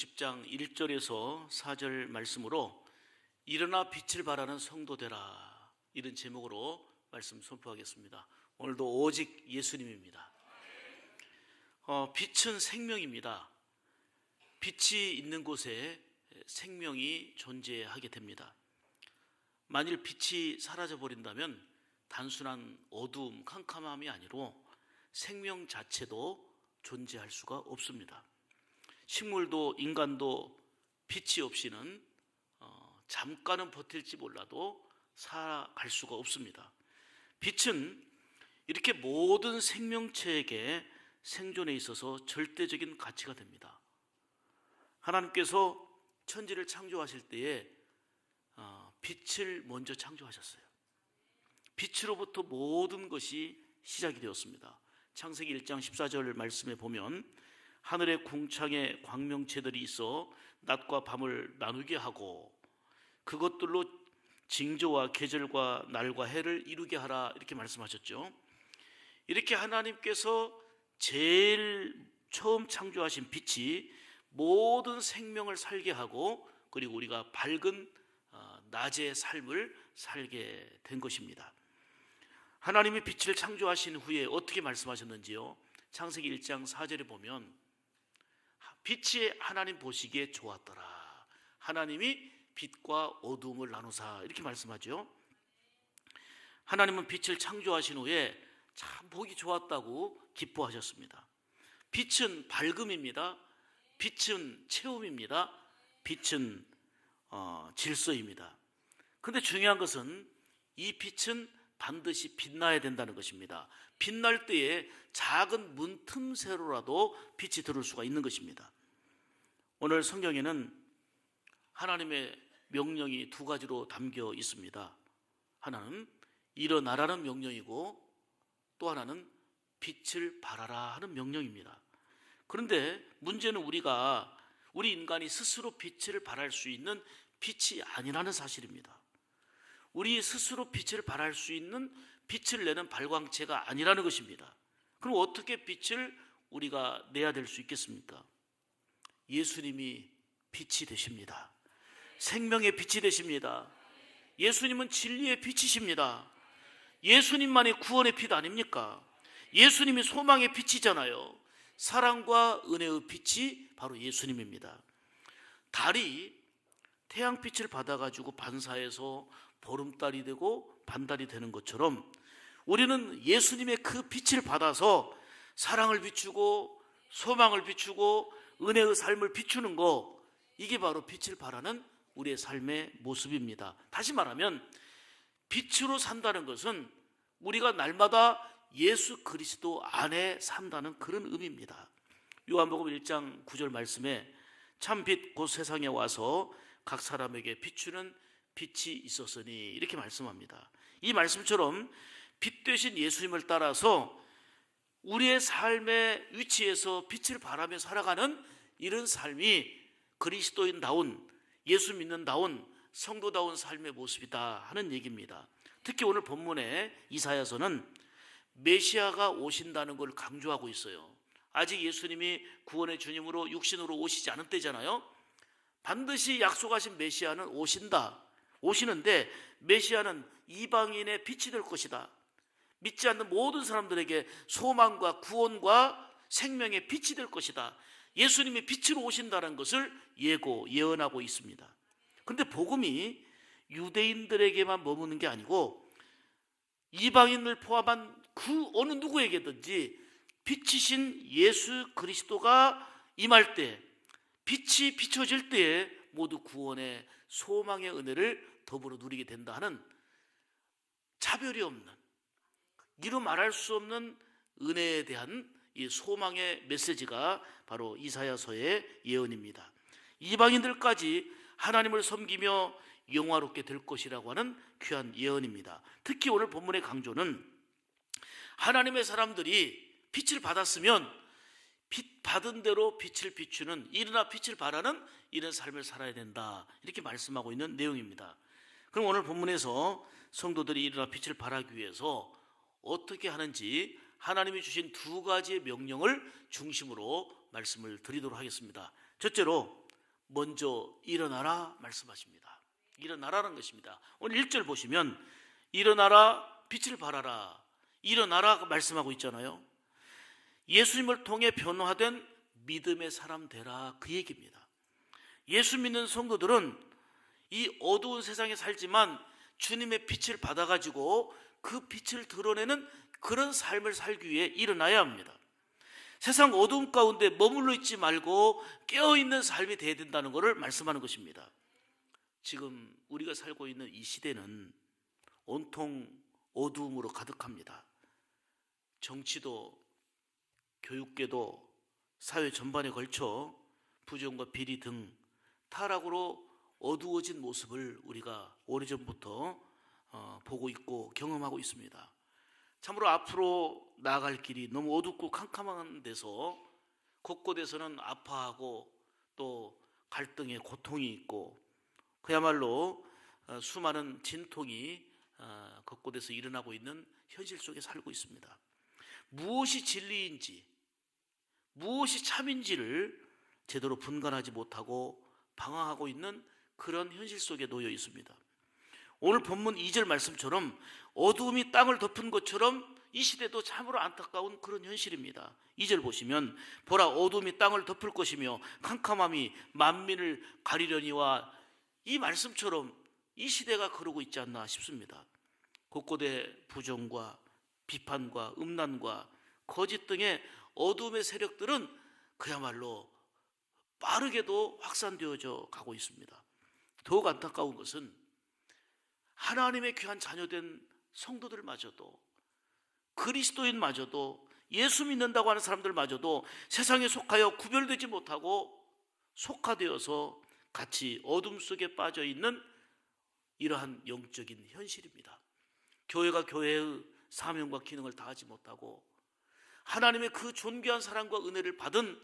10장 1절에서 4절 말씀으로 일어나 빛을 발하는 성도 되라, 이런 제목으로 말씀 선포하겠습니다. 오늘도 오직 예수님입니다. 빛은 생명입니다. 빛이 있는 곳에 생명이 존재하게 됩니다. 만일 빛이 사라져 버린다면 단순한 어두움, 캄캄함이 아니로 생명 자체도 존재할 수가 없습니다. 식물도 인간도 빛이 없이는 잠깐은 버틸지 몰라도 살아갈 수가 없습니다. 빛은 이렇게 모든 생명체에게 생존에 있어서 절대적인 가치가 됩니다. 하나님께서 천지를 창조하실 때에 빛을 먼저 창조하셨어요. 빛으로부터 모든 것이 시작이 되었습니다. 창세기 1장 14절 말씀에 보면 하늘의 궁창에 광명체들이 있어 낮과 밤을 나누게 하고 그것들로 징조와 계절과 날과 해를 이루게 하라, 이렇게 말씀하셨죠. 이렇게 하나님께서 제일 처음 창조하신 빛이 모든 생명을 살게 하고 그리고 우리가 밝은 낮의 삶을 살게 된 것입니다. 하나님이 빛을 창조하신 후에 어떻게 말씀하셨는지요? 창세기 1장 4절에 보면 빛이 하나님 보시기에 좋았더라. 하나님이 빛과 어두움을 나누사, 이렇게 말씀하죠. 하나님은 빛을 창조하신 후에 참 보기 좋았다고 기뻐하셨습니다. 빛은 밝음입니다. 빛은 체험입니다. 빛은 질서입니다. 그런데 중요한 것은 이 빛은 반드시 빛나야 된다는 것입니다. 빛날 때에 작은 문틈새로라도 빛이 들어올 수가 있는 것입니다. 오늘 성경에는 하나님의 명령이 두 가지로 담겨 있습니다. 하나는 일어나라는 명령이고 또 하나는 빛을 발하라 하는 명령입니다. 그런데 문제는 우리 인간이 스스로 빛을 발할 수 있는 빛이 아니라는 사실입니다. 우리 스스로 빛을 발할 수 있는 빛을 내는 발광체가 아니라는 것입니다. 그럼 어떻게 빛을 우리가 내야 될 수 있겠습니까? 예수님이 빛이 되십니다. 생명의 빛이 되십니다. 예수님은 진리의 빛이십니다. 예수님만이 구원의 빛 아닙니까? 예수님이 소망의 빛이잖아요. 사랑과 은혜의 빛이 바로 예수님입니다. 달이 태양빛을 받아가지고 반사해서 보름달이 되고 반달이 되는 것처럼 우리는 예수님의 그 빛을 받아서 사랑을 비추고 소망을 비추고 은혜의 삶을 비추는 거, 이게 바로 빛을 발하는 우리의 삶의 모습입니다. 다시 말하면 빛으로 산다는 것은 우리가 날마다 예수 그리스도 안에 산다는 그런 의미입니다. 요한복음 1장 9절 말씀에 참 빛 곧 세상에 와서 각 사람에게 비추는 빛이 있었으니, 이렇게 말씀합니다. 이 말씀처럼 빛 되신 예수님을 따라서 우리의 삶의 위치에서 빛을 발하며 살아가는 이런 삶이 그리스도인다운, 예수 믿는다운, 성도다운 삶의 모습이다 하는 얘기입니다. 특히 오늘 본문의 이사야서는 메시아가 오신다는 걸 강조하고 있어요. 아직 예수님이 구원의 주님으로 육신으로 오시지 않은 때잖아요. 반드시 약속하신 메시아는 오시는데 메시아는 이방인의 빛이 될 것이다. 믿지 않는 모든 사람들에게 소망과 구원과 생명의 빛이 될 것이다. 예수님이 빛으로 오신다는 것을 예언하고 있습니다. 그런데 복음이 유대인들에게만 머무는 게 아니고 이방인을 포함한 그 어느 누구에게든지 빛이신 예수 그리스도가 임할 때, 빛이 비춰질 때에 모두 구원의 소망의 은혜를 더불어 누리게 된다 하는 차별이 없는, 이루 말할 수 없는 은혜에 대한 이 소망의 메시지가 바로 이사야서의 예언입니다. 이방인들까지 하나님을 섬기며 영화롭게 될 것이라고 하는 귀한 예언입니다. 특히 오늘 본문의 강조는 하나님의 사람들이 빛을 받았으면 빛 받은 대로 빛을 비추는, 일어나 빛을 발하는 이런 삶을 살아야 된다, 이렇게 말씀하고 있는 내용입니다. 그럼 오늘 본문에서 성도들이 일어나 빛을 발하기 위해서 어떻게 하는지 하나님이 주신 두 가지의 명령을 중심으로 말씀을 드리도록 하겠습니다. 첫째로 먼저 일어나라 말씀하십니다. 일어나라는 것입니다. 오늘 1절 보시면 일어나라 빛을 발하라 일어나라 말씀하고 있잖아요. 예수님을 통해 변화된 믿음의 사람 되라 그 얘기입니다. 예수 믿는 성도들은 이 어두운 세상에 살지만 주님의 빛을 받아가지고 그 빛을 드러내는 그런 삶을 살기 위해 일어나야 합니다. 세상 어두움 가운데 머물러 있지 말고 깨어있는 삶이 되어야 된다는 것을 말씀하는 것입니다. 지금 우리가 살고 있는 이 시대는 온통 어두움으로 가득합니다. 정치도 교육계도 사회 전반에 걸쳐 부정과 비리 등 타락으로 어두워진 모습을 우리가 오래전부터 보고 있고 경험하고 있습니다. 참으로 앞으로 나아갈 길이 너무 어둡고 캄캄한 데서 곳곳에서는 아파하고 또 갈등의 고통이 있고 그야말로 수많은 진통이 곳곳에서 일어나고 있는 현실 속에 살고 있습니다. 무엇이 진리인지 무엇이 참인지를 제대로 분간하지 못하고 방황하고 있는 그런 현실 속에 놓여 있습니다. 오늘 본문 2절 말씀처럼 어두움이 땅을 덮은 것처럼 이 시대도 참으로 안타까운 그런 현실입니다. 2절 보시면 보라 어두움이 땅을 덮을 것이며 캄캄함이 만민을 가리려니와 이 말씀처럼 이 시대가 그러고 있지 않나 싶습니다. 곳곳에 부정과 비판과 음란과 거짓 등의 어두움의 세력들은 그야말로 빠르게도 확산되어져 가고 있습니다. 더욱 안타까운 것은 하나님의 귀한 자녀된 성도들마저도 그리스도인마저도 예수 믿는다고 하는 사람들마저도 세상에 속하여 구별되지 못하고 속화되어서 같이 어둠 속에 빠져 있는 이러한 영적인 현실입니다. 교회가 교회의 사명과 기능을 다하지 못하고 하나님의 그 존귀한 사랑과 은혜를 받은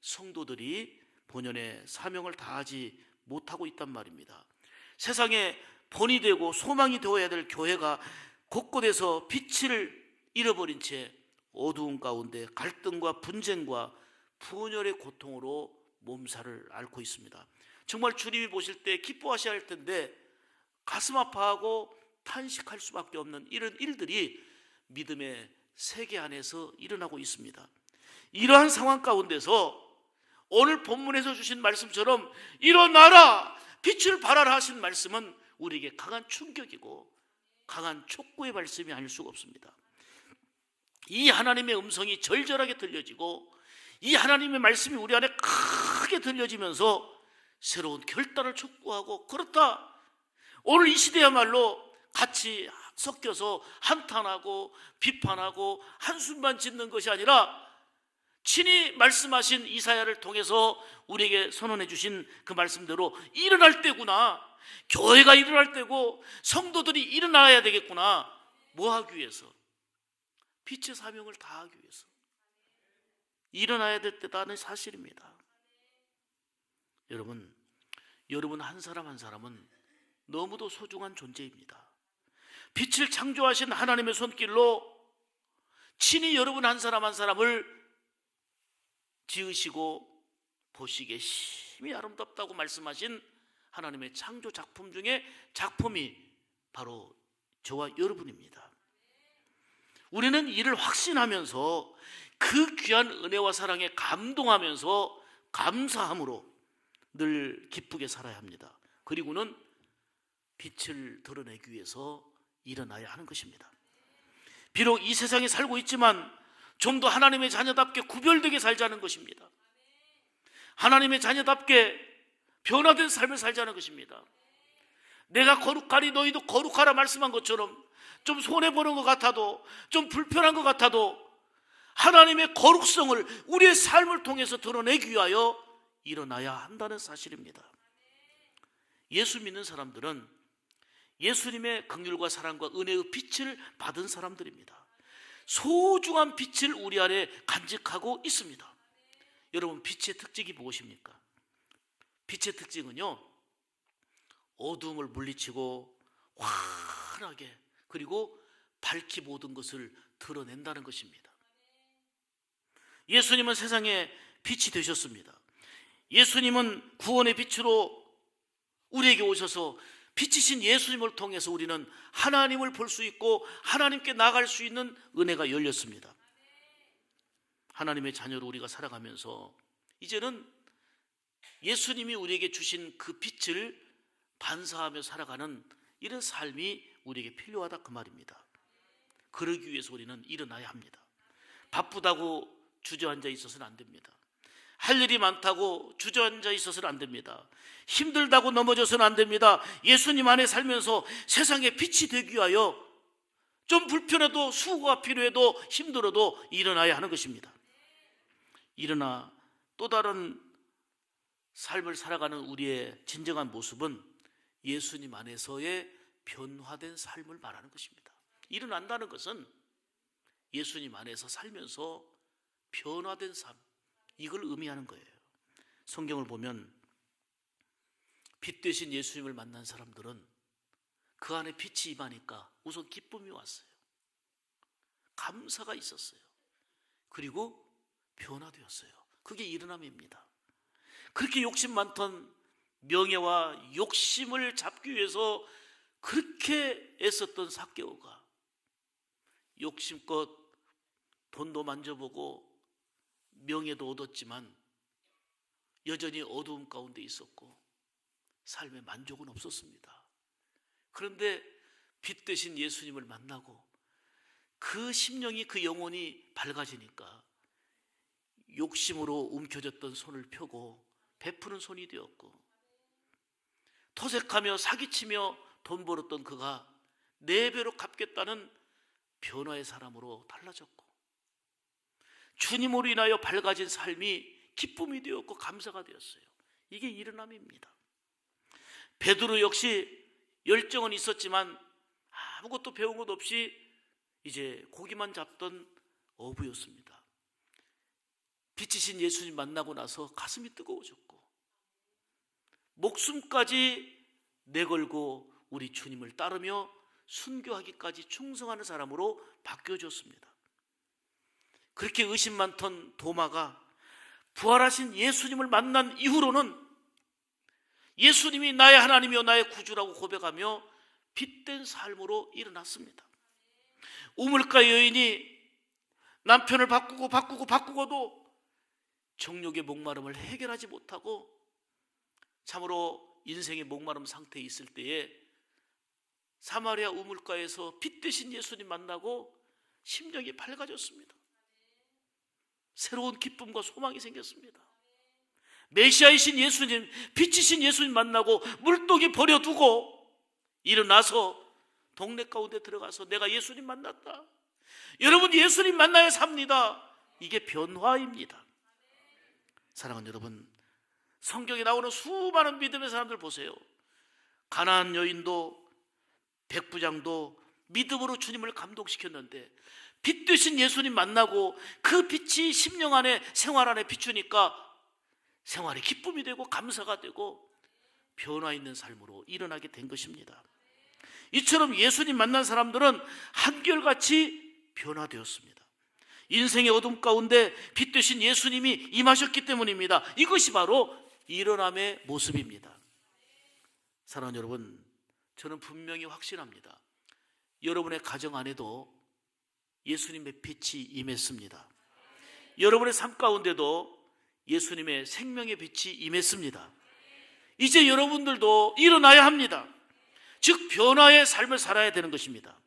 성도들이 본연의 사명을 다하지 못하고 있단 말입니다. 세상에 본이 되고 소망이 되어야 될 교회가 곳곳에서 빛을 잃어버린 채 어두운 가운데 갈등과 분쟁과 분열의 고통으로 몸살을 앓고 있습니다. 정말 주님이 보실 때 기뻐하셔야 할 텐데 가슴 아파하고 탄식할 수밖에 없는 이런 일들이 믿음의 세계 안에서 일어나고 있습니다. 이러한 상황 가운데서 오늘 본문에서 주신 말씀처럼 일어나라 빛을 발하라 하신 말씀은 우리에게 강한 충격이고 강한 촉구의 말씀이 아닐 수가 없습니다. 이 하나님의 음성이 절절하게 들려지고 이 하나님의 말씀이 우리 안에 크게 들려지면서 새로운 결단을 촉구하고 그렇다 오늘 이 시대야말로 같이 섞여서 한탄하고 비판하고 한숨만 짓는 것이 아니라 친히 말씀하신 이사야를 통해서 우리에게 선언해 주신 그 말씀대로 일어날 때구나, 교회가 일어날 때고 성도들이 일어나야 되겠구나. 뭐 하기 위해서? 빛의 사명을 다하기 위해서 일어나야 될 때다는 사실입니다. 여러분 한 사람 한 사람은 너무도 소중한 존재입니다. 빛을 창조하신 하나님의 손길로 친히 여러분 한 사람 한 사람을 지으시고 보시기에 심히 아름답다고 말씀하신 하나님의 창조 작품 중에 작품이 바로 저와 여러분입니다. 우리는 이를 확신하면서 그 귀한 은혜와 사랑에 감동하면서 감사함으로 늘 기쁘게 살아야 합니다. 그리고는 빛을 드러내기 위해서 일어나야 하는 것입니다. 비록 이 세상에 살고 있지만 좀 더 하나님의 자녀답게 구별되게 살자는 것입니다. 하나님의 자녀답게 변화된 삶을 살자는 것입니다. 내가 거룩하니 너희도 거룩하라 말씀한 것처럼 좀 손해보는 것 같아도 좀 불편한 것 같아도 하나님의 거룩성을 우리의 삶을 통해서 드러내기 위하여 일어나야 한다는 사실입니다. 예수 믿는 사람들은 예수님의 긍휼과 사랑과 은혜의 빛을 받은 사람들입니다. 소중한 빛을 우리 안에 간직하고 있습니다. 여러분, 빛의 특징이 무엇입니까? 빛의 특징은요, 어두움을 물리치고 환하게 그리고 밝히 모든 것을 드러낸다는 것입니다. 예수님은 세상에 빛이 되셨습니다. 예수님은 구원의 빛으로 우리에게 오셔서 빛이신 예수님을 통해서 우리는 하나님을 볼 수 있고 하나님께 나아갈 수 있는 은혜가 열렸습니다. 하나님의 자녀로 우리가 살아가면서 이제는 예수님이 우리에게 주신 그 빛을 반사하며 살아가는 이런 삶이 우리에게 필요하다, 그 말입니다. 그러기 위해서 우리는 일어나야 합니다. 바쁘다고 주저앉아 있어서는 안 됩니다. 할 일이 많다고 주저앉아 있어서는 안 됩니다. 힘들다고 넘어져서는 안 됩니다. 예수님 안에 살면서 세상에 빛이 되기 위하여 좀 불편해도, 수고가 필요해도, 힘들어도 일어나야 하는 것입니다. 일어나 또 다른 삶을 살아가는 우리의 진정한 모습은 예수님 안에서의 변화된 삶을 말하는 것입니다. 일어난다는 것은 예수님 안에서 살면서 변화된 삶, 이걸 의미하는 거예요. 성경을 보면 빛 되신 예수님을 만난 사람들은 그 안에 빛이 임하니까 우선 기쁨이 왔어요. 감사가 있었어요. 그리고 변화되었어요. 그게 일어남입니다. 그렇게 욕심 많던 명예와 욕심을 잡기 위해서 그렇게 애썼던 삭개오가 욕심껏 돈도 만져보고 명예도 얻었지만 여전히 어두움 가운데 있었고 삶에 만족은 없었습니다. 그런데 빛 되신 예수님을 만나고 그 심령이, 그 영혼이 밝아지니까 욕심으로 움켜졌던 손을 펴고 베푸는 손이 되었고, 토색하며 사기치며 돈 벌었던 그가 4배로 갚겠다는 변화의 사람으로 달라졌고, 주님으로 인하여 밝아진 삶이 기쁨이 되었고 감사가 되었어요. 이게 일어남입니다. 베드로 역시 열정은 있었지만 아무것도 배운 것 없이 이제 고기만 잡던 어부였습니다. 빛이신 예수님 만나고 나서 가슴이 뜨거워졌고 목숨까지 내걸고 우리 주님을 따르며 순교하기까지 충성하는 사람으로 바뀌어졌습니다. 그렇게 의심 많던 도마가 부활하신 예수님을 만난 이후로는 예수님이 나의 하나님이요 나의 구주라고 고백하며 빛된 삶으로 일어났습니다. 우물가 여인이 남편을 바꾸고도 정욕의 목마름을 해결하지 못하고 참으로 인생의 목마름 상태에 있을 때에 사마리아 우물가에서 빛 되신 예수님 만나고 심령이 밝아졌습니다. 새로운 기쁨과 소망이 생겼습니다. 메시아이신 예수님, 빛이신 예수님 만나고 물독이 버려두고 일어나서 동네 가운데 들어가서 내가 예수님 만났다. 여러분, 예수님 만나야 삽니다. 이게 변화입니다. 사랑하는 여러분, 성경에 나오는 수많은 믿음의 사람들 보세요. 가나안 여인도 백부장도 믿음으로 주님을 감동시켰는데 빛 되신 예수님 만나고 그 빛이 심령 안에, 생활 안에 비추니까 생활이 기쁨이 되고 감사가 되고 변화 있는 삶으로 일어나게 된 것입니다. 이처럼 예수님 만난 사람들은 한결같이 변화되었습니다. 인생의 어둠 가운데 빛 되신 예수님이 임하셨기 때문입니다. 이것이 바로 일어남의 모습입니다. 사랑하는 여러분, 저는 분명히 확신합니다. 여러분의 가정 안에도 예수님의 빛이 임했습니다. 여러분의 삶 가운데도 예수님의 생명의 빛이 임했습니다. 이제 여러분들도 일어나야 합니다. 즉 변화의 삶을 살아야 되는 것입니다.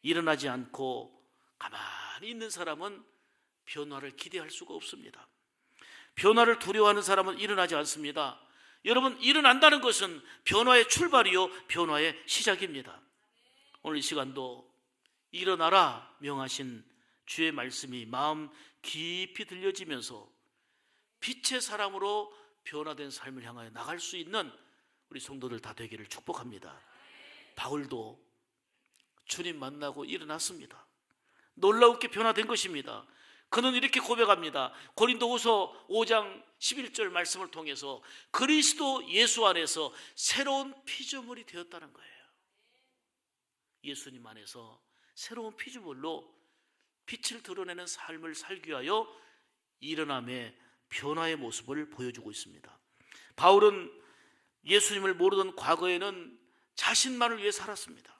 일어나지 않고 가만히 있는 사람은 변화를 기대할 수가 없습니다. 변화를 두려워하는 사람은 일어나지 않습니다. 여러분, 일어난다는 것은 변화의 출발이요 변화의 시작입니다. 오늘 이 시간도 일어나라 명하신 주의 말씀이 마음 깊이 들려지면서 빛의 사람으로 변화된 삶을 향하여 나갈 수 있는 우리 성도들 다 되기를 축복합니다. 바울도 주님 만나고 일어났습니다. 놀라웠게 변화된 것입니다. 그는 이렇게 고백합니다. 고린도후서 5장 11절 말씀을 통해서 그리스도 예수 안에서 새로운 피조물이 되었다는 거예요. 예수님 안에서 새로운 피조물로 빛을 드러내는 삶을 살기 위하여 일어남의 변화의 모습을 보여주고 있습니다. 바울은 예수님을 모르던 과거에는 자신만을 위해 살았습니다.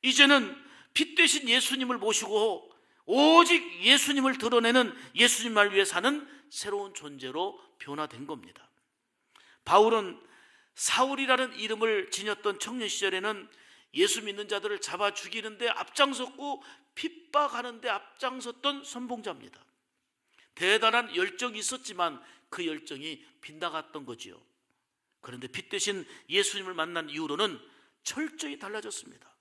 이제는 빛 되신 예수님을 모시고 오직 예수님을 드러내는 예수님만을 위해 사는 새로운 존재로 변화된 겁니다. 바울은 사울이라는 이름을 지녔던 청년 시절에는 예수 믿는 자들을 잡아 죽이는데 앞장섰고 핍박하는데 앞장섰던 선봉자입니다. 대단한 열정이 있었지만 그 열정이 빗나갔던 거지요. 그런데 빛 대신 예수님을 만난 이후로는 철저히 달라졌습니다.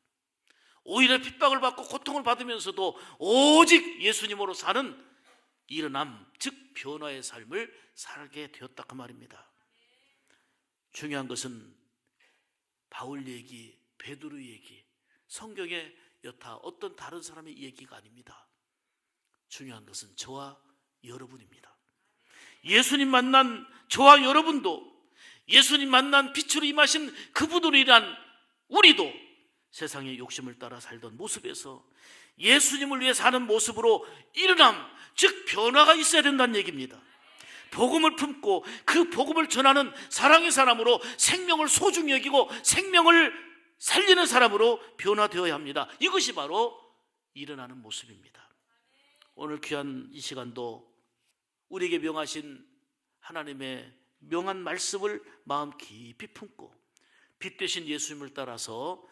오히려 핍박을 받고 고통을 받으면서도 오직 예수님으로 사는 일어남, 즉 변화의 삶을 살게 되었다 그 말입니다. 중요한 것은 바울 얘기, 베드로 얘기, 성경의 여타 어떤 다른 사람의 얘기가 아닙니다. 중요한 것은 저와 여러분입니다. 예수님 만난 저와 여러분도, 예수님 만난 빛으로 임하신 그분들이란 우리도 세상의 욕심을 따라 살던 모습에서 예수님을 위해 사는 모습으로 일어남, 즉 변화가 있어야 된다는 얘기입니다. 복음을 품고 그 복음을 전하는 사랑의 사람으로 생명을 소중히 여기고 생명을 살리는 사람으로 변화되어야 합니다. 이것이 바로 일어나는 모습입니다. 오늘 귀한 이 시간도 우리에게 명하신 하나님의 명한 말씀을 마음 깊이 품고 빛 되신 예수님을 따라서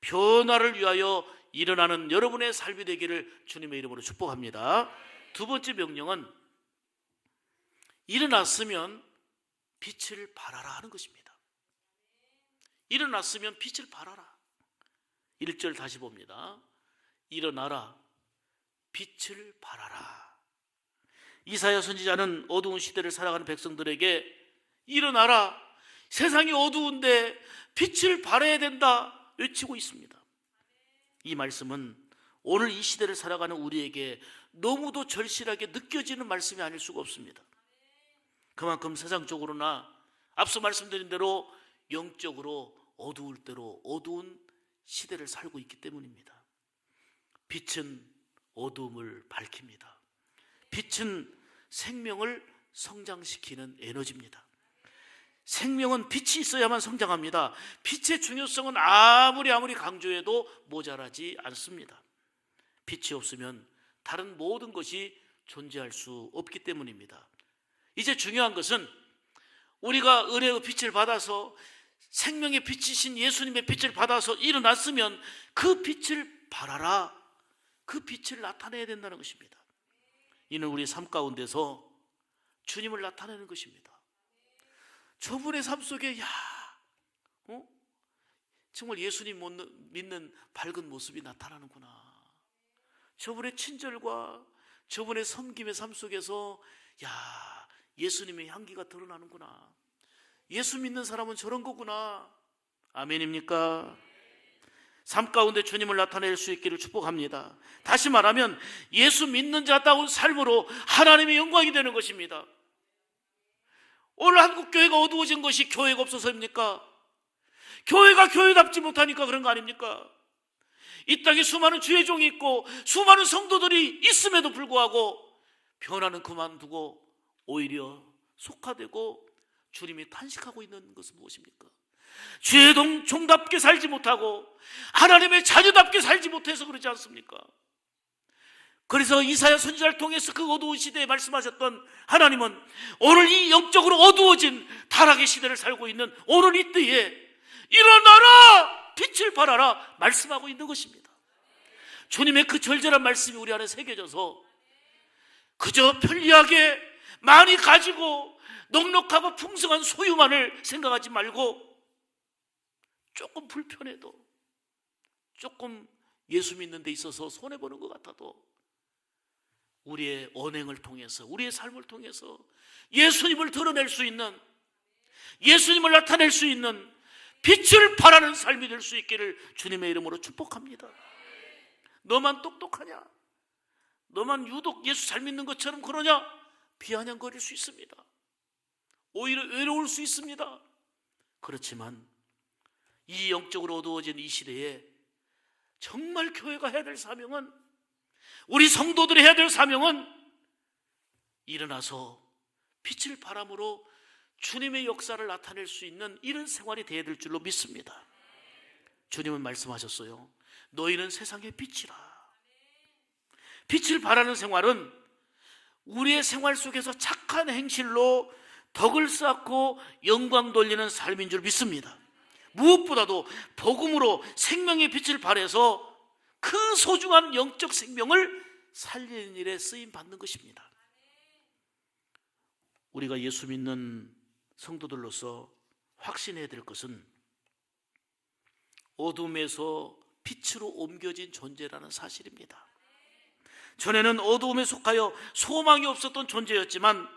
변화를 위하여 일어나는 여러분의 삶이 되기를 주님의 이름으로 축복합니다. 두 번째 명령은 일어났으면 빛을 발하라 하는 것입니다. 일어났으면 빛을 발하라. 1절 다시 봅니다. 일어나라, 빛을 발하라. 이사야 선지자는 어두운 시대를 살아가는 백성들에게 일어나라, 세상이 어두운데 빛을 발해야 된다 외치고 있습니다. 이 말씀은 오늘 이 시대를 살아가는 우리에게 너무도 절실하게 느껴지는 말씀이 아닐 수가 없습니다. 그만큼 세상적으로나 앞서 말씀드린 대로 영적으로 어두울 대로 어두운 시대를 살고 있기 때문입니다. 빛은 어두움을 밝힙니다. 빛은 생명을 성장시키는 에너지입니다. 생명은 빛이 있어야만 성장합니다. 빛의 중요성은 아무리 강조해도 모자라지 않습니다. 빛이 없으면 다른 모든 것이 존재할 수 없기 때문입니다. 이제 중요한 것은 우리가 은혜의 빛을 받아서 생명의 빛이신 예수님의 빛을 받아서 일어났으면 그 빛을 발하라, 그 빛을 나타내야 된다는 것입니다. 이는 우리 삶 가운데서 주님을 나타내는 것입니다. 저분의 삶 속에 정말 예수님 믿는 밝은 모습이 나타나는구나. 저분의 친절과 저분의 섬김의 삶 속에서 예수님의 향기가 드러나는구나. 예수 믿는 사람은 저런 거구나. 아멘입니까? 삶 가운데 주님을 나타낼 수 있기를 축복합니다. 다시 말하면 예수 믿는 자다운 삶으로 하나님의 영광이 되는 것입니다. 오늘 한국교회가 어두워진 것이 교회가 없어서입니까? 교회가 교회답지 못하니까 그런 거 아닙니까? 이 땅에 수많은 주의 종이 있고 수많은 성도들이 있음에도 불구하고 변화는 그만두고 오히려 속화되고 주님이 탄식하고 있는 것은 무엇입니까? 주의 종답게 살지 못하고 하나님의 자녀답게 살지 못해서 그러지 않습니까? 그래서 이사야 선지자를 통해서 그 어두운 시대에 말씀하셨던 하나님은 오늘 이 영적으로 어두워진 타락의 시대를 살고 있는 오늘 이 때에 일어나라, 빛을 발하라 말씀하고 있는 것입니다. 주님의 그 절절한 말씀이 우리 안에 새겨져서 그저 편리하게 많이 가지고 넉넉하고 풍성한 소유만을 생각하지 말고 조금 불편해도, 조금 예수 믿는 데 있어서 손해보는 것 같아도 우리의 언행을 통해서, 우리의 삶을 통해서 예수님을 드러낼 수 있는, 예수님을 나타낼 수 있는 빛을 발하는 삶이 될 수 있기를 주님의 이름으로 축복합니다. 너만 똑똑하냐? 너만 유독 예수 잘 믿는 것처럼 그러냐? 비아냥거릴 수 있습니다. 오히려 외로울 수 있습니다. 그렇지만 이 영적으로 어두워진 이 시대에 정말 교회가 해야 될 사명은, 우리 성도들이 해야 될 사명은 일어나서 빛을 발함으로 주님의 역사를 나타낼 수 있는 이런 생활이 되어야 될 줄로 믿습니다. 주님은 말씀하셨어요. 너희는 세상의 빛이라. 빛을 발하는 생활은 우리의 생활 속에서 착한 행실로 덕을 쌓고 영광 돌리는 삶인 줄 믿습니다. 무엇보다도 복음으로 생명의 빛을 발해서 그 소중한 영적 생명을 살리는 일에 쓰임 받는 것입니다. 우리가 예수 믿는 성도들로서 확신해야 될 것은 어둠에서 빛으로 옮겨진 존재라는 사실입니다. 전에는 어두움에 속하여 소망이 없었던 존재였지만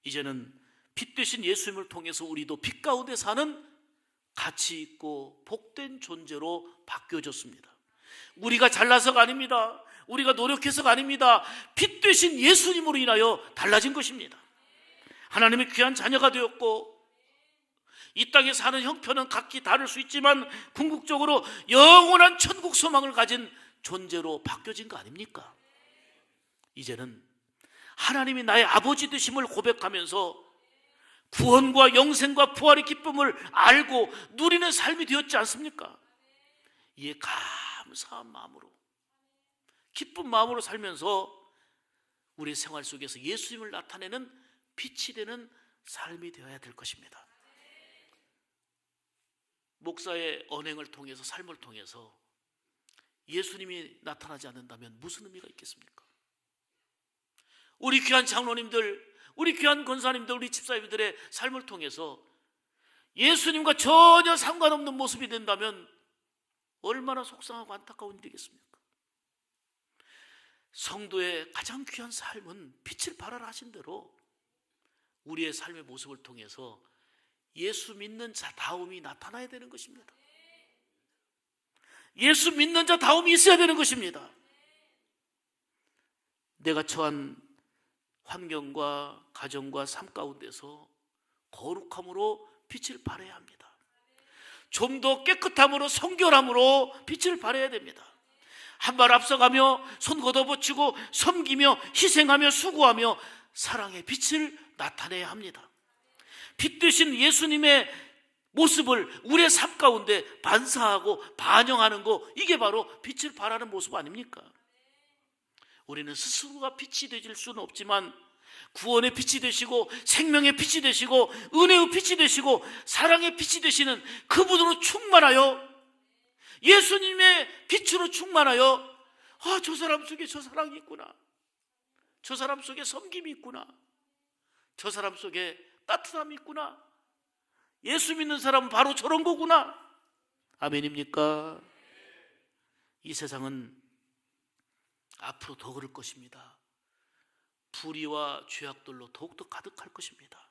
이제는 빛 되신 예수님을 통해서 우리도 빛 가운데 사는 가치 있고 복된 존재로 바뀌어졌습니다. 우리가 잘나서가 아닙니다. 우리가 노력해서가 아닙니다. 빛 되신 예수님으로 인하여 달라진 것입니다. 하나님의 귀한 자녀가 되었고 이 땅에 사는 형편은 각기 다를 수 있지만 궁극적으로 영원한 천국 소망을 가진 존재로 바뀌어진 거 아닙니까? 이제는 하나님이 나의 아버지 되심을 고백하면서 구원과 영생과 부활의 기쁨을 알고 누리는 삶이 되었지 않습니까? 이에 감사한 마음으로 기쁜 마음으로 살면서 우리 생활 속에서 예수님을 나타내는 빛이 되는 삶이 되어야 될 것입니다. 목사의 언행을 통해서 삶을 통해서 예수님이 나타나지 않는다면 무슨 의미가 있겠습니까? 우리 귀한 장로님들, 우리 귀한 권사님들, 우리 집사님들의 삶을 통해서 예수님과 전혀 상관없는 모습이 된다면 얼마나 속상하고 안타까운 일이겠습니까? 성도의 가장 귀한 삶은 빛을 발하라 하신 대로 우리의 삶의 모습을 통해서 예수 믿는 자다움이 나타나야 되는 것입니다. 예수 믿는 자다움이 있어야 되는 것입니다. 내가 처한 환경과 가정과 삶 가운데서 거룩함으로 빛을 발해야 합니다. 좀 더 깨끗함으로 성결함으로 빛을 발해야 됩니다. 한 발 앞서가며 손 걷어붙이고 섬기며 희생하며 수고하며 사랑의 빛을 나타내야 합니다. 빛 되신 예수님의 모습을 우리의 삶 가운데 반사하고 반영하는 거, 이게 바로 빛을 발하는 모습 아닙니까? 우리는 스스로가 빛이 되질 수는 없지만 구원의 빛이 되시고 생명의 빛이 되시고 은혜의 빛이 되시고 사랑의 빛이 되시는 그분으로 충만하여 예수님의 빛으로 충만하여 저 사람 속에 저 사랑이 있구나, 저 사람 속에 섬김이 있구나, 저 사람 속에 따뜻함이 있구나, 예수 믿는 사람은 바로 저런 거구나. 아멘입니까? 이 세상은 앞으로 더 그럴 것입니다. 불의와 죄악들로 더욱더 가득할 것입니다.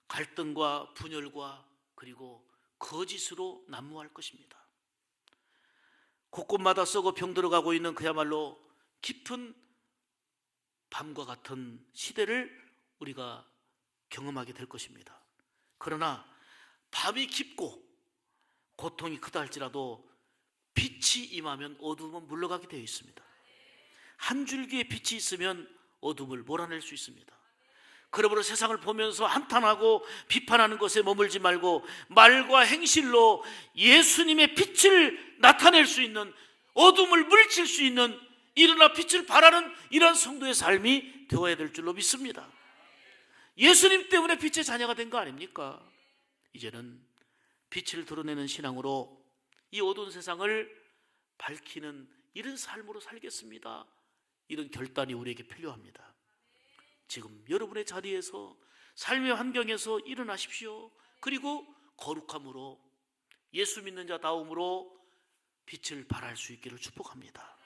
갈등과 분열과 그리고 거짓으로 난무할 것입니다. 곳곳마다 썩어 병들어가고 있는 그야말로 깊은 밤과 같은 시대를 우리가 경험하게 될 것입니다. 그러나 밤이 깊고 고통이 크다 할지라도 빛이 임하면 어두움은 물러가게 되어 있습니다. 한 줄기의 빛이 있으면 어둠을 몰아낼 수 있습니다. 그러므로 세상을 보면서 한탄하고 비판하는 것에 머물지 말고 말과 행실로 예수님의 빛을 나타낼 수 있는, 어둠을 물리칠 수 있는, 일어나 빛을 발하는 이런 성도의 삶이 되어야 될 줄로 믿습니다. 예수님 때문에 빛의 자녀가 된 거 아닙니까? 이제는 빛을 드러내는 신앙으로 이 어두운 세상을 밝히는 이런 삶으로 살겠습니다. 이런 결단이 우리에게 필요합니다. 지금 여러분의 자리에서 삶의 환경에서 일어나십시오. 그리고 거룩함으로 예수 믿는 자다움으로 빛을 발할 수 있기를 축복합니다.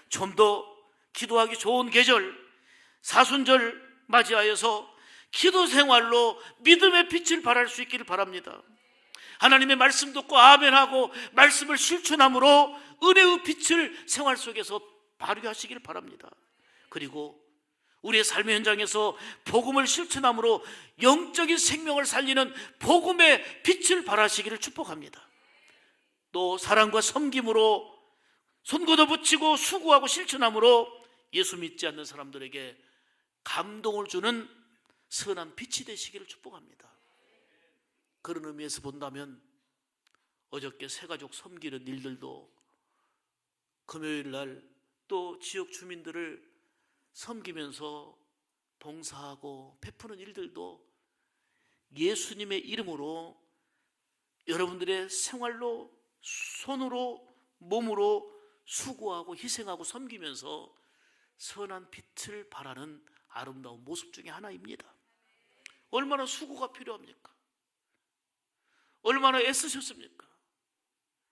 좀 더 기도하기 좋은 계절, 사순절 맞이하여서 기도 생활로 믿음의 빛을 발할 수 있기를 바랍니다. 하나님의 말씀 듣고 아멘하고 말씀을 실천함으로 은혜의 빛을 생활 속에서 발휘하시기를 바랍니다. 그리고 우리의 삶의 현장에서 복음을 실천함으로 영적인 생명을 살리는 복음의 빛을 발하시기를 축복합니다. 또 사랑과 섬김으로 손 걷어붙이고 수고하고 실천함으로 예수 믿지 않는 사람들에게 감동을 주는 선한 빛이 되시기를 축복합니다. 그런 의미에서 본다면 어저께 새가족 섬기는 일들도 금요일 날 또 지역 주민들을 섬기면서 봉사하고 베푸는 일들도 예수님의 이름으로 여러분들의 생활로 손으로 몸으로 수고하고 희생하고 섬기면서 선한 빛을 발하는 아름다운 모습 중에 하나입니다. 얼마나 수고가 필요합니까? 얼마나 애쓰셨습니까?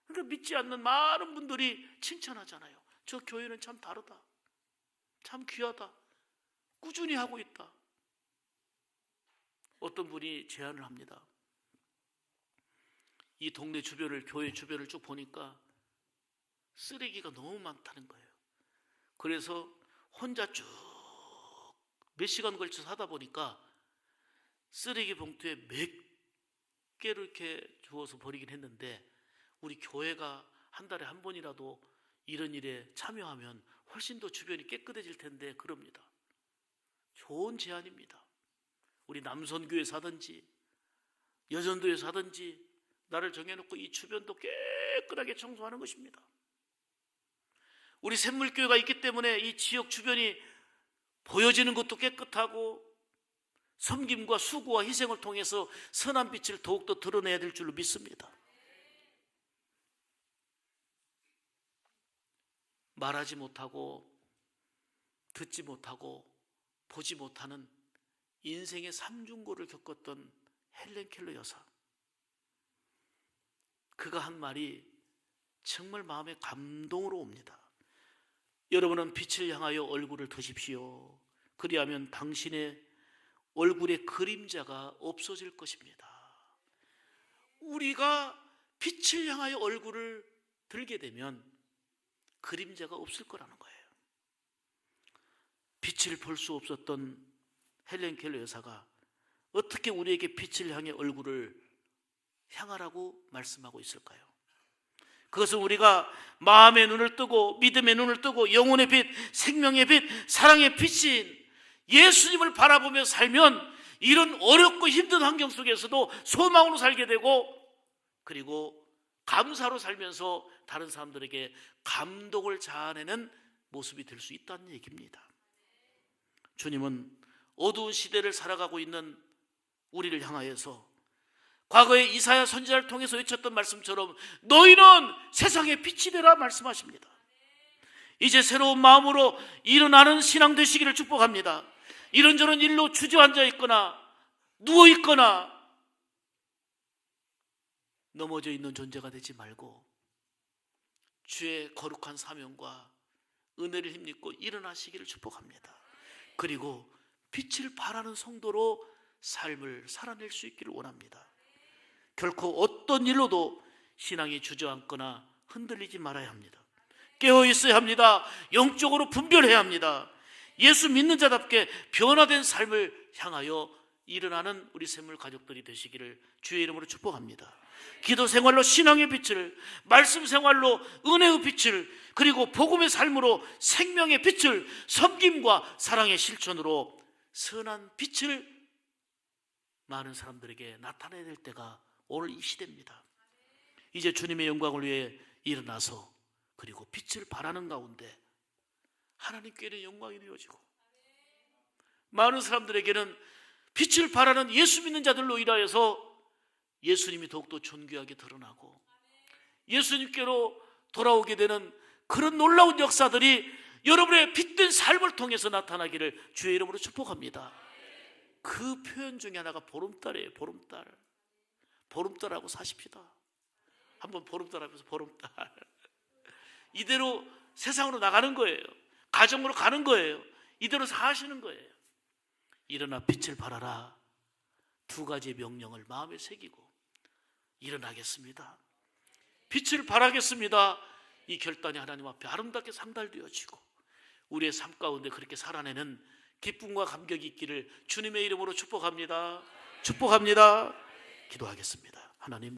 그러니까 믿지 않는 많은 분들이 칭찬하잖아요. 저 교회는 참 다르다, 참 귀하다, 꾸준히 하고 있다. 어떤 분이 제안을 합니다. 이 동네 주변을, 교회 주변을 쭉 보니까 쓰레기가 너무 많다는 거예요. 그래서 혼자 쭉 몇 시간 걸쳐서 하다 보니까 쓰레기 봉투에 몇 개를 이렇게 주워서 버리긴 했는데, 우리 교회가 한 달에 한 번이라도 이런 일에 참여하면 훨씬 더 주변이 깨끗해질 텐데 그럽니다. 좋은 제안입니다. 우리 남선교회 사든지 여전도에 사든지 날을 정해놓고 이 주변도 깨끗하게 청소하는 것입니다. 우리 샘물교회가 있기 때문에 이 지역 주변이 보여지는 것도 깨끗하고 섬김과 수고와 희생을 통해서 선한 빛을 더욱더 드러내야 될 줄로 믿습니다. 말하지 못하고 듣지 못하고 보지 못하는 인생의 삼중고를 겪었던 헬렌 켈러 여사, 그가 한 말이 정말 마음에 감동으로 옵니다. 여러분은 빛을 향하여 얼굴을 드십시오. 그리하면 당신의 얼굴의 그림자가 없어질 것입니다. 우리가 빛을 향하여 얼굴을 들게 되면 그림자가 없을 거라는 거예요. 빛을 볼 수 없었던 헬렌 켈러 여사가 어떻게 우리에게 빛을 향해 얼굴을 향하라고 말씀하고 있을까요? 그것은 우리가 마음의 눈을 뜨고 믿음의 눈을 뜨고 영혼의 빛, 생명의 빛, 사랑의 빛인 예수님을 바라보며 살면 이런 어렵고 힘든 환경 속에서도 소망으로 살게 되고, 그리고 감사로 살면서 다른 사람들에게 감동을 자아내는 모습이 될 수 있다는 얘기입니다. 주님은 어두운 시대를 살아가고 있는 우리를 향하여서 과거에 이사야 선지자를 통해서 외쳤던 말씀처럼 너희는 세상의 빛이 되라 말씀하십니다. 이제 새로운 마음으로 일어나는 신앙 되시기를 축복합니다. 이런저런 일로 주저앉아 있거나 누워 있거나 넘어져 있는 존재가 되지 말고 주의 거룩한 사명과 은혜를 힘입고 일어나시기를 축복합니다. 그리고 빛을 발하는 성도로 삶을 살아낼 수 있기를 원합니다. 결코 어떤 일로도 신앙이 주저앉거나 흔들리지 말아야 합니다. 깨어 있어야 합니다. 영적으로 분별해야 합니다. 예수 믿는 자답게 변화된 삶을 향하여 일어나는 우리 샘물 가족들이 되시기를 주의 이름으로 축복합니다. 기도 생활로 신앙의 빛을, 말씀 생활로 은혜의 빛을, 그리고 복음의 삶으로 생명의 빛을, 섬김과 사랑의 실천으로 선한 빛을 많은 사람들에게 나타내야 될 때가 오늘 이 시대입니다. 이제 주님의 영광을 위해 일어나서 그리고 빛을 발하는 가운데 하나님께는 영광이 되어지고 많은 사람들에게는 빛을 발하는 예수 믿는 자들로 인하여서 예수님이 더욱더 존귀하게 드러나고 예수님께로 돌아오게 되는 그런 놀라운 역사들이 여러분의 빛된 삶을 통해서 나타나기를 주의 이름으로 축복합니다. 그 표현 중에 하나가 보름달이에요. 보름달. 보름달하고 사십시다. 한번 보름달 하면서 보름달. 이대로 세상으로 나가는 거예요. 가정으로 가는 거예요. 이대로 사시는 거예요. 일어나 빛을 발하라. 두 가지의 명령을 마음에 새기고 일어나겠습니다. 빛을 발하겠습니다. 이 결단이 하나님 앞에 아름답게 상달되어지고 우리의 삶 가운데 그렇게 살아내는 기쁨과 감격이 있기를 주님의 이름으로 축복합니다. 축복합니다. 기도하겠습니다. 하나님,